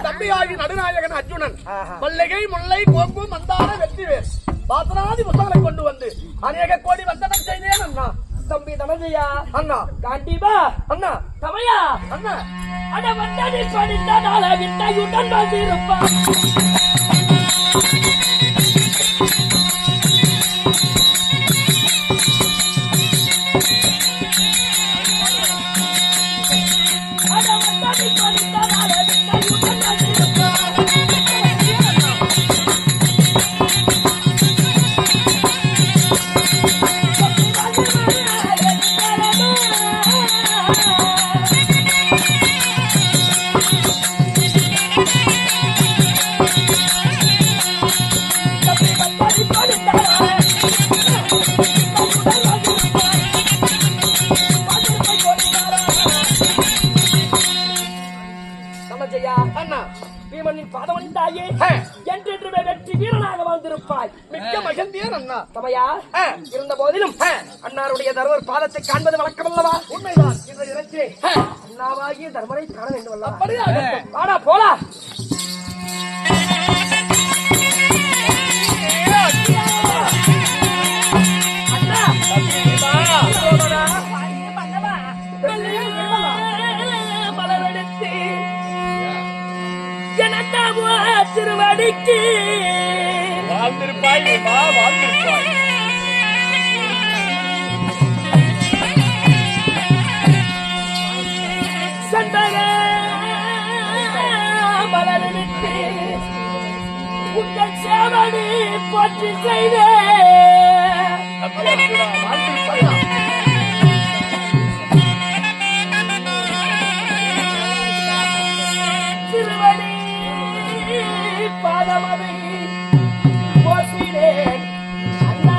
தம்பியாகி நடுநாயகன் அர்ஜுனன் மல்லிகை முல்லை கோப்பு மந்தார வெற்றிவேல் பாசனாதி புத்தகங்களை கொண்டு வந்து அநேக கோடி வந்தனம் செய்தேன் அண்ணா. தம்பி தனஜயா அண்ணா காண்டிபா அண்ணா தமையா அண்ணா அட வந்தடி படித்தால வித்தையுடன் வந்திருப்பான் இருந்த போதிலும் அன்னாருடைய தர்மர் பாதத்தை காண்பது வழக்கமல்லவா? உண்மைதான். இன்றைய இலக்கே அண்ணாவாகிய தர்மரை காண வேண்டும் அல்லவா? வாடா போலா. திருவடிக்கு வாழ்ந்திருப்பாய் வாழ்ந்திருப்பாய். சந்தன மலர்விட்டு உங்கள் சேவடி போற்றி செய்தே திருவடி பாதமதை போற்றினேன் அண்ணா.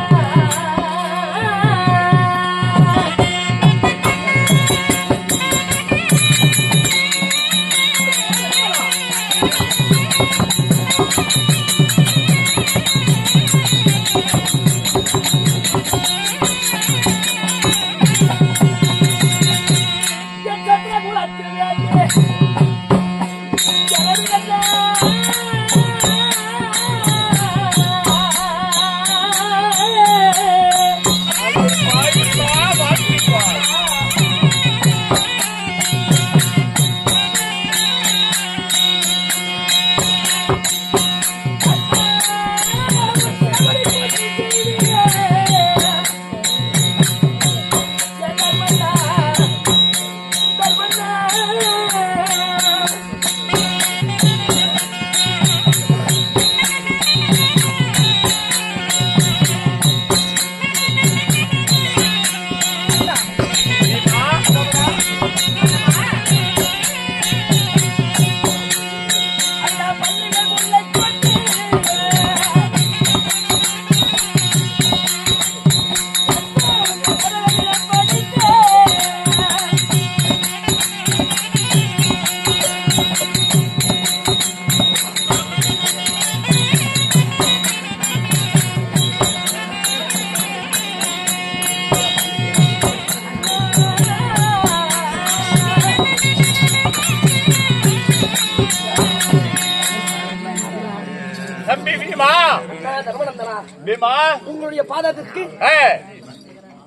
தம்பி பீமா, அண்ணா தர்மநந்தனா, பீமா, உங்களுடைய பாதத்திற்கு ஏய்,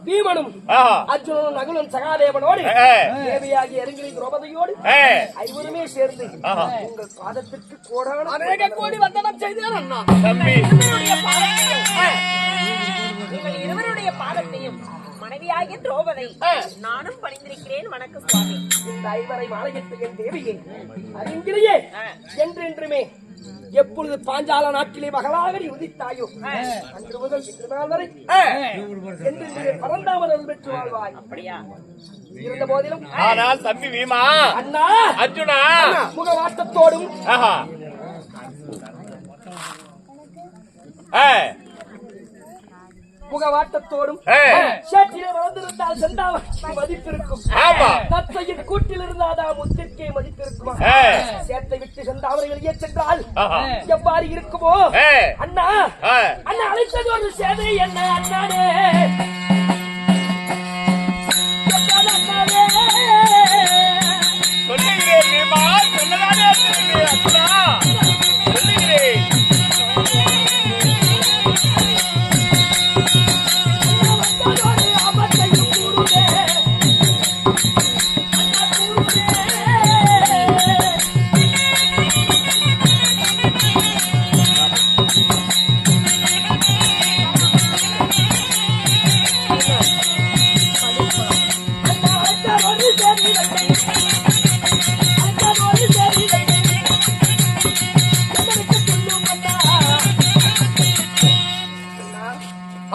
பீமனும் ஆஹா, அர்ஜுனனும் நகுலும் சகாதேவனோடு ஏய், தேவியாகி அருங்கிரி திரௌபதியோடு ஏய், ஐவருமே சேர்ந்து ஆஹா. உங்கள் பாதத்திற்கு கோடான அநேக கோடி வந்தனம் செய்தேன் அண்ணா. தம்பி இருவருடைய பாதத்தையும் நீங்கள் இருவருடைய பாதத்தையும் மனைவியாகிய திரௌபதி நானும் பணிந்திருக்கிறேன். வணக்கம் சுவாமி. இந்த ஐவரை மாலையிட்டு என் தேவியே அருங்கிரியே என்றென்றுமே எப்பொழுது பாஞ்சால நாட்டிலே மகளாக நீ உதித்தாயோ அன்று முதல் இன்று நாள் வரை என்று பரந்தாமன் பெற்று வாழ்வாய். அப்படியா? இருந்த போதிலும் ஆனால் தம்பி பீமா, அண்ணா அர்ஜுனா, முகவாட்டத்தோடும் ஆஹா, ஏய், முகவாட்டத்தோடும் ஏய், சேற்றிலே வளர்ந்திருந்தால் செந்தாவரைக்கு மதிப்பு இருக்கும். ஆமா, நத்தையின் கூட்டில் இருந்தாதான் முத்திற்கே மதிப்பு இருக்குமா? ஏய், சேத்தை விட்டு செந்தாவரை வெளியே சென்றால் ஆஹா, எவ்வாறு இருக்குமோ? ஏய், அண்ணா ஏய், அண்ணா அழைத்தது ஒரு சேதை என்ன அண்ணாடே சொல்லுகிறேன் பீமா, சொன்னதானே சொல்லுகிறேன் அர்ஜுனா, சொல்லுகிறேன்.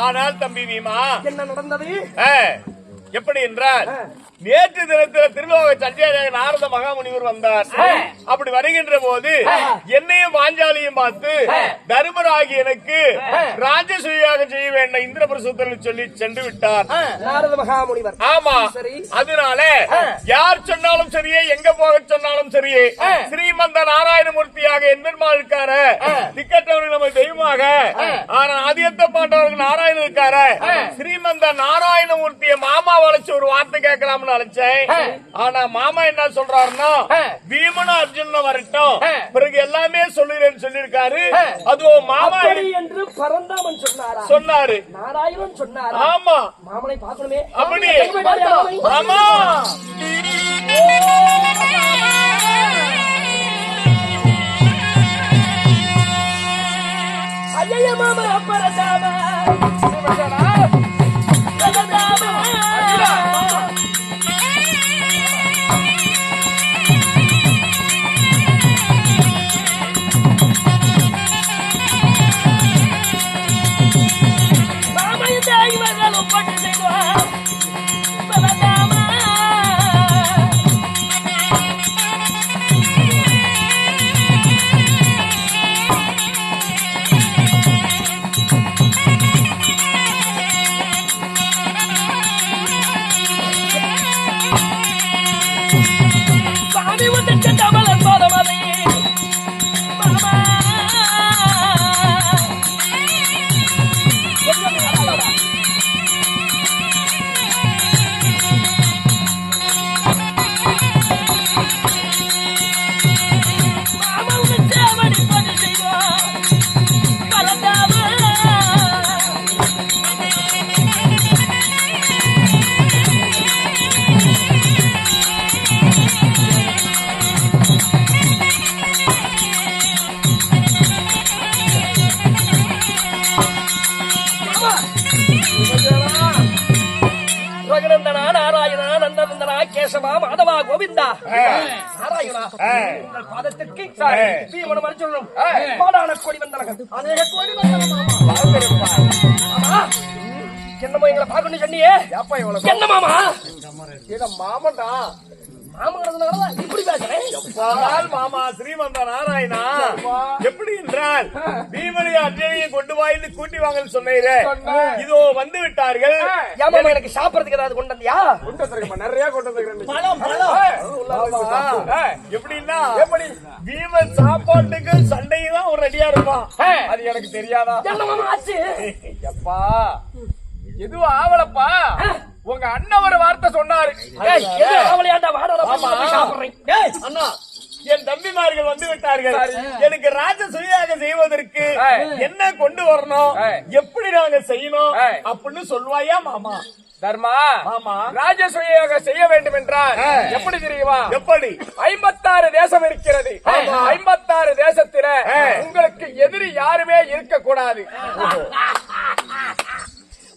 ஆனால் தம்பி பீமா, என்ன நடந்தது? ஏய், எப்படி என்றால் நேற்று தினத்தில் திருலோக சத்தியாகிய நாரத மகாமுனிவர் வந்தார். அப்படி வருகின்ற போது என்னையும் பாஞ்சாலியும் பார்த்து தர்மராகி எனக்கு ராஜசூயாக செய்ய வேண்டாம் இந்திரபிரசத்தில் சொல்லி சென்று விட்டார் நாரத மகாமுனிவர். ஆமா, சரி. அதனால யார் சொன்னாலும் சரியே, எங்க போக சொன்னாலும் சரியே, ஸ்ரீமந்த நாராயணமூர்த்தியாக எம்பெருமாள் இருக்காரு, திக்கற்றவர்கள் நம்ம தெய்வமாக, ஆனா ஆதியத்த பாண்டவர்கள் நாராயணன் இருக்காரு, ஸ்ரீமந்த நாராயணமூர்த்திய மாமா வளைச்சு ஒரு வார்த்தை கேட்கலாம்னு அழைச்சேன். ஆனா மாமா என்ன சொல்றாருன்னா, பீமனும் அர்ஜுனனும் வரட்டும், பிறகு எல்லாமே சொல்லுறேன்னு சொல்லிருக்காரு. அதுவும் மாமா அப்படி என்று பரந்தாமன் சொன்னாரா? சொன்னாரு. நாராயணன் சொன்னாரா? ஆமா, மாமனை பார்க்கணுமே. அப்படி ஆமா. ஐயா மாமா பரந்தாம கேசவா மாதவா கோவிந்தா நாராயணா உங்கள் பாதத்திற்கு பீமனும் அர்ஜுனனும் கோடான கோடி வந்தனர்கள். அநேக கோடி வந்தனம். என்னமோ எங்களை பார்க்கணும் சொன்னியே, என்ன மாமா? மாமன்டா மாமங்கிறதுனாலதான் இப்படி பேசுறேன். மாமா ஸ்ரீமந்த நாராயணா, எப்படி என்றால் பீமனை அர்ஜுனையும் கொண்டு வாயின்னு கூட்டி வாங்க சொன்னீரே, இதோ வந்து விட்டார்கள். ஏமாமா எனக்கு சாப்பிடறதுக்கு ஏதாவது கொண்டு வந்தியா? நிறைய கொண்டு எப்படின்னா, பீமன் சாப்பாட்டுக்கு சண்டைக்கு தான் ஒரு ரெடியா இருப்பான். அது எனக்கு தெரியாதா? என்ன மாமா ஆச்சு? எப்பா எதுவும் ஆவலப்பா, உங்க அண்ணன் ஒரு வார்த்தை சொன்னாரு. அவளையாண்டா வாடா சாப்பிடுறேன். அண்ணா என் தம்பிமார்கள் வந்து விட்டார்கள். எனக்கு ராஜ சுயாக செய்வதற்கு என்ன கொண்டு வரணும், எப்படி நாங்க செய்யணும் அப்படின்னு சொல்லுவாயா மாமா? தர்மா, ஆமா. ராஜசூயாக செய்ய வேண்டும் என்றால் எப்படி தெரியுமா? எப்படி? 56 தேசம் இருக்கிறது. 56 தேசத்தில உங்களுக்கு எதிரி யாருமே இருக்கக்கூடாது.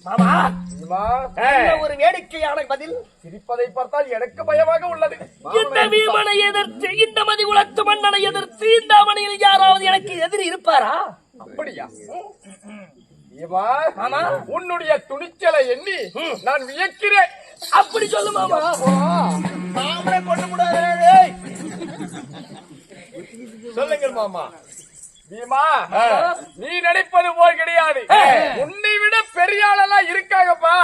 மாமா தர்மா, என்ன ஒரு வேடிக்கையான பதில். சிரிப்பதை பார்த்தால் எனக்கு பயமாக உள்ளது. இந்த வீமனை எதிர்த்து, இந்த மதி குலத்து மன்னனை எதிர்த்து இந்த மணியில் யாராவது எனக்கு எதிரி இருப்பாரா? அப்படியா? மாமா, உன்னுடைய துணிச்சலை எண்ணி நான் வியக்கிறேன். அப்படி சொல்லு மாமா. மாமனை கொண்டு கூடாது. சொல்லுங்கள் மாமா. பீமா, நீ நினைப்பது போல் கிடையாது. உன்னை விட பெரிய ஆளெல்லாம் இருக்காங்கப்பா.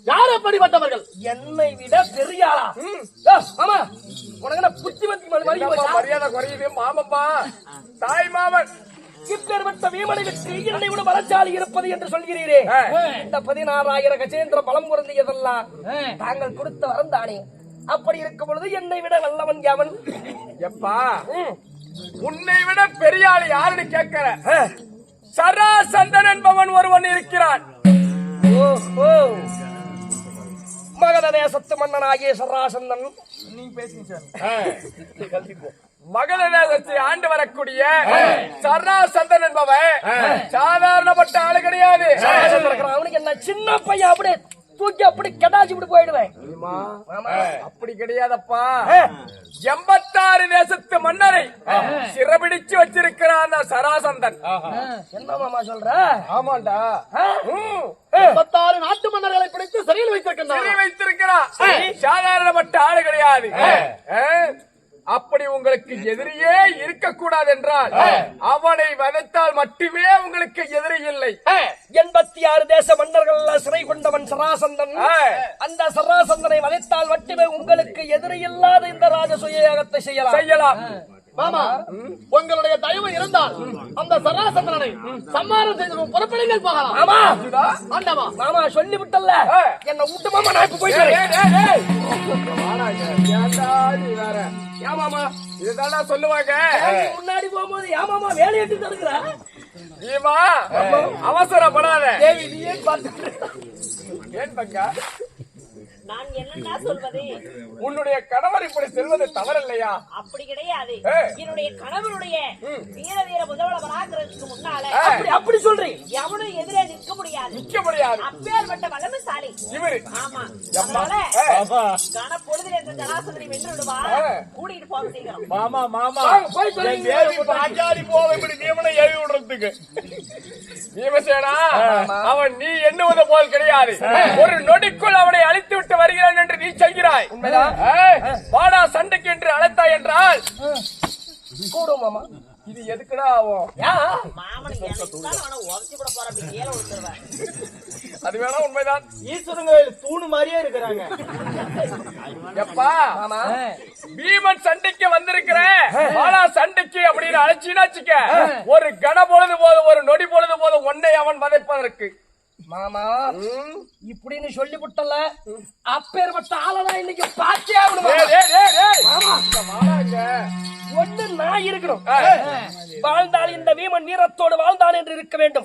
யார் அப்படிப்பட்டவர்கள்? என்னை விட பெரிய ஆளா? மாமா, உனக்கு என்ன புத்திமதி மரியாதை குறையுது மாமப்பா. தாய் மாமன் இப்பேற்பட்ட வீமனை வெற்றி என்னை விட பலசாலி இருப்பது என்று சொல்கிறீரே. இந்த 16,000 கஜேந்திர பலம் பொருந்தியதெல்லாம் தாங்கள் கொடுத்த வரம் தானே. அப்படி இருக்கும் பொழுது என்னை விட நல்லவன் எவன்? எப்பா, உன்னை விட பெரிய ஆள் யாருன்னு கேட்கிற? சராசந்தன் என்பவன் ஒருவன் இருக்கிறான். ஓஹோ, மகத தேசத்து மன்னனாகிய சராசந்தன். நீங்க பேசுங்க சார். மகத தேசத்தை ஆண்டு வரக்கூடிய சராசந்தன் என்பவன் சாதாரணப்பட்ட ஆளு கிடையாது. அவனுக்கு என்ன சின்ன பையன், அப்படியே தூக்கி அப்படி கெடாச்சி விட்டு போயிடுவேன். அப்படி கிடையாதப்பா. 86 தேசத்து மன்னரை சிறபிடிச்சு வச்சிருக்கிறான் அந்த சராசந்தன். என்ன மாமா சொல்ற? ஆமாண்டா, 86 நாட்டு மன்னர்களை பிடித்து சிறையில் வைத்திருக்கிறான். சாதாரணப்பட்ட ஆளு கிடையாது. அப்படி உங்களுக்கு எதிரியே இருக்கக்கூடாது என்றால் அவனை வதைத்தால் மட்டுமே உங்களுக்கு எதிரி இல்லை. 86 தேச மன்னர்கள் சிறை கொண்டவன் சராசந்தன். அந்த சராசந்தனை வதைத்தால் மட்டுமே உங்களுக்கு எதிரி இல்லாத இந்த ராஜசூயத்தை செய்யலாம். மாமா, உங்களுடைய தயவு இருந்தால் அந்த சராசந்தனை சம்மாரம் செய்து புறப்படுங்கள் போகலாம். ஆமா ஆண்டவா. மாமா சொல்லி விட்டல்ல, என்ன விட்டு மாமா, நான் இப்ப போயிட்டு ஏமாமா இதுதான் சொல்லுவாங்க. முன்னாடி போகும்போது ஏமாமா வேலையிட்டு தருகிறா. நீமா அவசரப்படாத. தேவி நீ ஏன் பார்த்து ஏன் பங்கா, நான் என்னன்னா சொல்வது? உன்னுடைய கணவர் இப்படி செல்வது தவறில்லையா? அப்படி கிடையாது. என்னுடைய கணவருடைய வீர முதல்வர பராக்கிரத்துக்கு முன்னால அப்படி சொல்றீங்க. எவனும் எதிரே நிற்க முடியாது. அப்பேற்பட்ட வல்லமைசாலி இவரு. ஆமா, அதனால கன பொழுதில் இந்த ஜனாசனை வென்று விடுவா. கூட்டிட்டு போக செய்கிறோம். மாமா மாமா போய் சொல்லுங்க. பாஞ்சாலி போக இப்படி நியமனம் ஏவி விடுறதுக்கு. பீமசேனா, அவன் நீ எண்ணுவது போல் கிடையாது. ஒரு நொடிக்குள் அவனை அழித்து விட்டு வருகிறான் என்று நீ சொல்கிறாய். வாடா சண்டைக்கு என்று அழைத்தாய் என்றால் கூடும் மாமா. இது எதுக்குடா ஆகும்? மாமனை உடச்சு கூட போற அப்படி கீழே விழுத்துருவேன். அது வேணா உண்மைதான். ஈஸ்வரங்க தூணு மாதிரியே இருக்கிறாங்க. எப்பா, பீமன் சண்டைக்கு வந்திருக்கிற வாடா சண்டைக்கு அப்படின்னு அழைச்சினாச்சுக்க, ஒரு கன பொழுது போதும், ஒரு நொடி பொழுது போதும் ஒன்னை அவன் வதைப்பதற்கு. மாமா இப்படின்னு சொல்லி விட்டல, அப்பேற்பட்ட ஆளதான் இன்னைக்கு பார்த்தே ஆகணும். ஒண்ணு நான் இருக்கணும். வாழ்ந்தால் இந்த வீமன் வீரத்தோடு வாழ்ந்தான் என்று இருக்க வேண்டும்.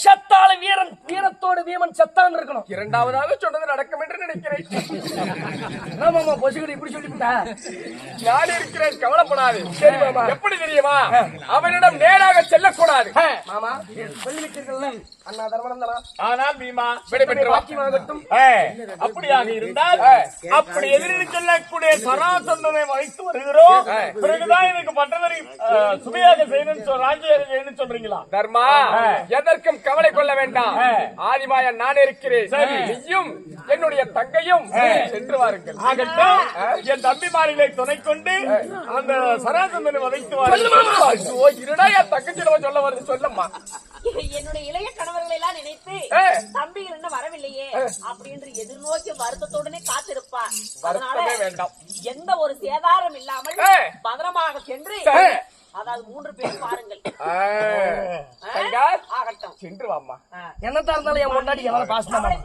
சத்தால வீரன் வீரத்தோடு வீமன் சத்தான் இருக்கணும். இரண்டாவதாக சொன்னது நடக்கும் என்று நினைக்கிறேன். ஆமாமா, பொசுகடி இப்படி சொல்லிவிட்டா. நான் இருக்கிறேன், கவலைப்படாது. சரி மாமா. எப்படி தெரியுமா? அவனிடம் நேராக செல்லக்கூடாது. மாமா சொல்லிவிட்டீர்கள் அண்ணா தர்மநந்தனா. ஆனால் பீமா விடைபெற்று வாக்கியமாகட்டும். அப்படியாக இருந்தால் அப்படி எதிரில் செல்லக்கூடிய சராசந்தனை வைத்து வருகிறோம். பிறகுதான் எனக்கு பட்டவரை சுமையாக செய்யணும், ராஜ்யம் செய்யணும் சொல்றீங்களா? தர்மா, எதற்கும் கவலை கொள்ள வேண்டாம். ஆதிமாயன் நான் இருக்கிறேன். நீயும் என்னுடைய தங்கையும் சென்று வாருங்கள். ஆகட்டும், என் தம்பிமாரிகளை துணை கொண்டு அந்த சராசந்தனை வதைத்து வாருங்கள். இருடா, என் தங்கச்சிடவ சொல்ல வருது. சொல்லம்மா. என்னுடைய இளைய கணவர்களை எல்லாம் நினைத்து தம்பிகள் என்ன வரவில்லையே அப்படின்னு எதிர்நோக்கி வருத்தத்துடனே காத்திருப்பார். அதனால வேண்டாம், எந்த ஒரு சேதாரம் இல்லாமல் பத்திரமாக சென்று, அதாவது 3 பேர் பாருங்கள். ஆகட்டும், ஆகட்டும், சென்று வாம்மா. என்னத்தா இருந்தாலும் என் முன்னாடி எவ்வளவு பாசமா